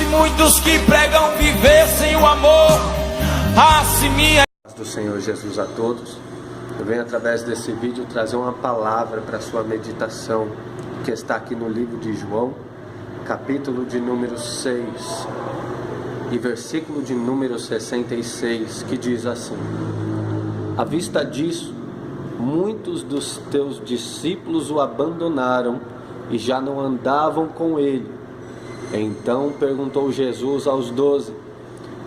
muitos que pregam viver sem o amor. Ah, se minha Do Senhor Jesus a todos. Eu venho através desse vídeo trazer uma palavra para sua meditação, que está aqui no livro de João, capítulo de número 6 e versículo de número 66, que diz assim: à vista disso, muitos dos teus discípulos o abandonaram e já não andavam com ele. Então perguntou Jesus aos 12: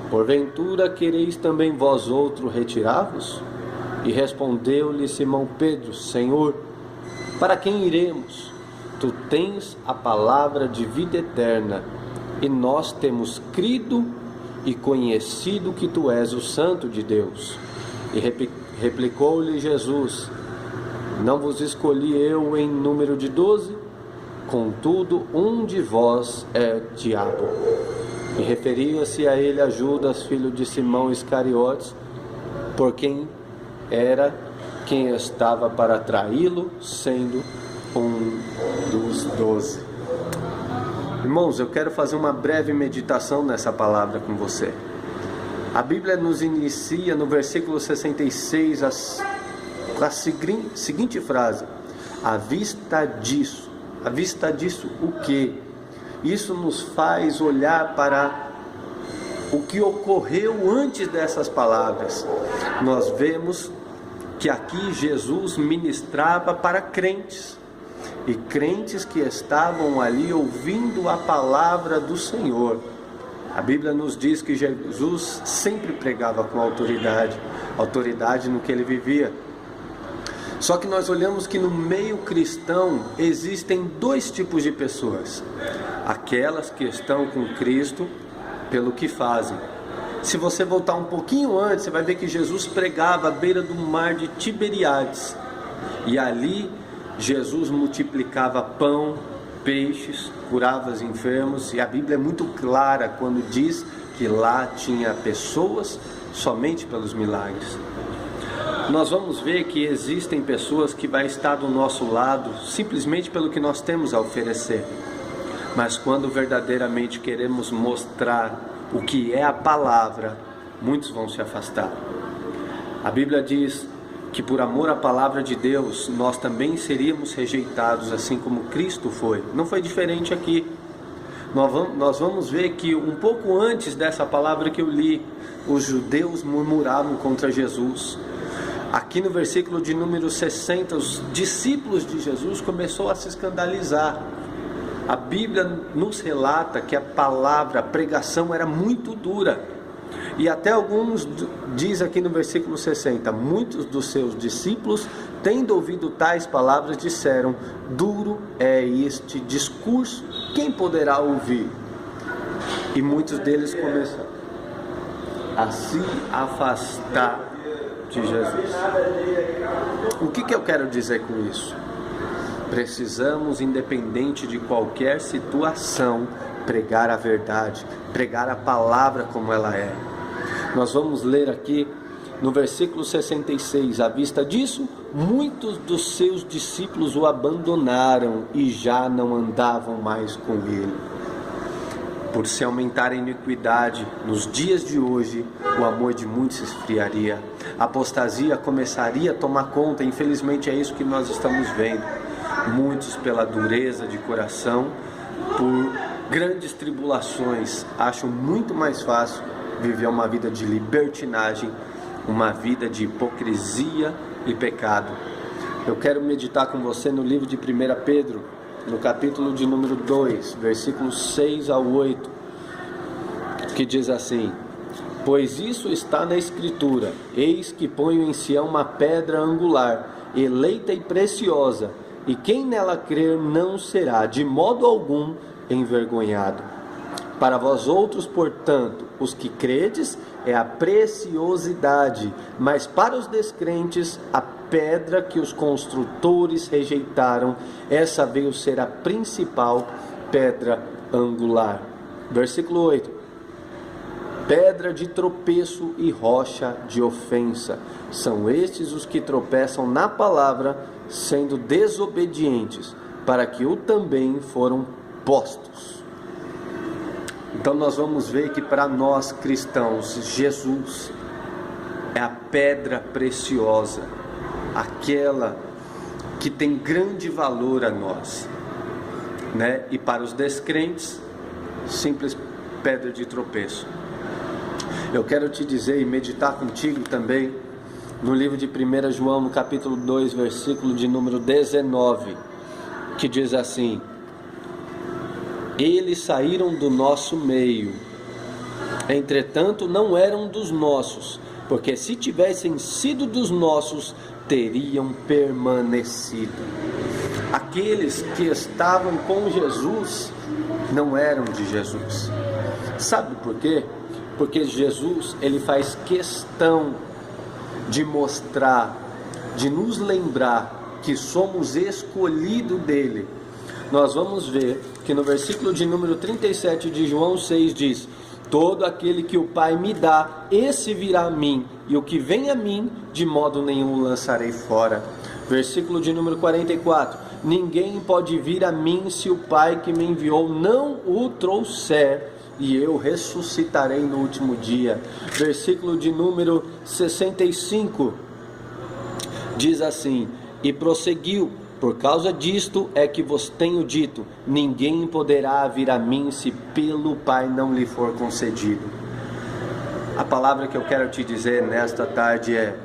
porventura quereis também vós outros retirar-vos? E respondeu-lhe Simão Pedro: Senhor, para quem iremos? Tu tens a palavra de vida eterna, e nós temos crido e conhecido que tu és o Santo de Deus. E replicou-lhe Jesus: não vos escolhi eu em número de 12? Contudo, um de vós é diabo. E referia-se a ele a Judas, filho de Simão Iscariotes, por quem era quem estava para traí-lo, sendo um dos 12. Irmãos, eu quero fazer uma breve meditação nessa palavra com você. A Bíblia nos inicia no versículo 66 a seguinte frase: à vista disso o que? Isso nos faz olhar para o que ocorreu antes dessas palavras. Nós vemos que aqui Jesus ministrava para crentes, e crentes que estavam ali ouvindo a palavra do Senhor. A Bíblia nos diz que Jesus sempre pregava com autoridade no que ele vivia. Só que nós olhamos que no meio cristão existem dois tipos de pessoas: aquelas que estão com Cristo pelo que fazem. Se você voltar um pouquinho antes, você vai ver que Jesus pregava à beira do mar de Tiberíades, e ali Jesus multiplicava pão, peixes, curava os enfermos, e a Bíblia é muito clara quando diz que lá tinha pessoas somente pelos milagres. Nós vamos ver que existem pessoas que vão estar do nosso lado simplesmente pelo que nós temos a oferecer. Mas quando verdadeiramente queremos mostrar o que é a palavra, muitos vão se afastar. A Bíblia diz que por amor à palavra de Deus, nós também seríamos rejeitados, assim como Cristo foi. Não foi diferente aqui. Nós vamos ver que um pouco antes dessa palavra que eu li, os judeus murmuravam contra Jesus. Aqui no versículo de número 60, os discípulos de Jesus começaram a se escandalizar. A Bíblia nos relata que a palavra, a pregação era muito dura. E até alguns, diz aqui no versículo 60, muitos dos seus discípulos, tendo ouvido tais palavras, disseram: duro é este discurso, quem poderá ouvir? E muitos deles começaram a se afastar de Jesus. O que eu quero dizer com isso? Precisamos, independente de qualquer situação, pregar a verdade, pregar a palavra como ela é. Nós vamos ler aqui no versículo 66, à vista disso, muitos dos seus discípulos o abandonaram e já não andavam mais com ele. Por se aumentar a iniquidade nos dias de hoje, o amor de muitos se esfriaria. A apostasia começaria a tomar conta. Infelizmente é isso que nós estamos vendo. Muitos, pela dureza de coração, por grandes tribulações, acham muito mais fácil viver uma vida de libertinagem, uma vida de hipocrisia e pecado. Eu quero meditar com você no livro de 1 Pedro, no capítulo de número 2, versículos 6 ao 8, que diz assim: pois isso está na Escritura: eis que ponho em Sião uma pedra angular, eleita e preciosa, e quem nela crer não será de modo algum envergonhado. Para vós outros, portanto, os que credes, é a preciosidade, mas para os descrentes, a pedra que os construtores rejeitaram, essa veio ser a principal pedra angular. Versículo 8: pedra de tropeço e rocha de ofensa, são estes os que tropeçam na palavra, sendo desobedientes, para que o também foram postos. Então nós vamos ver que para nós cristãos, Jesus é a pedra preciosa, aquela que tem grande valor a nós, né? E para os descrentes, simples pedra de tropeço. Eu quero te dizer e meditar contigo também no livro de 1 João, no capítulo 2, versículo de número 19, que diz assim: eles saíram do nosso meio, entretanto não eram dos nossos, porque se tivessem sido dos nossos, teriam permanecido. Aqueles que estavam com Jesus não eram de Jesus. Sabe por quê? Porque Jesus, ele faz questão de mostrar, de nos lembrar que somos escolhidos dele. Nós vamos ver que no versículo de número 37 de João 6 diz: todo aquele que o Pai me dá, esse virá a mim, e o que vem a mim, de modo nenhum o lançarei fora. Versículo de número 44: ninguém pode vir a mim se o Pai que me enviou não o trouxer, e eu ressuscitarei no último dia. Versículo de número 65 diz assim: e prosseguiu: por causa disto é que vos tenho dito, ninguém poderá vir a mim se pelo Pai não lhe for concedido. A palavra que eu quero te dizer nesta tarde é: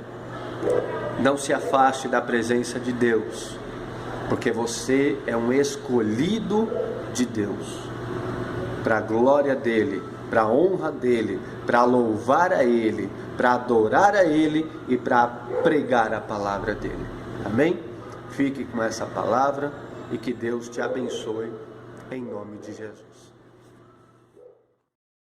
não se afaste da presença de Deus, porque você é um escolhido de Deus, para a glória dele, para a honra dele, para louvar a ele, para adorar a ele e para pregar a palavra dele. Amém? Fique com essa palavra e que Deus te abençoe, em nome de Jesus.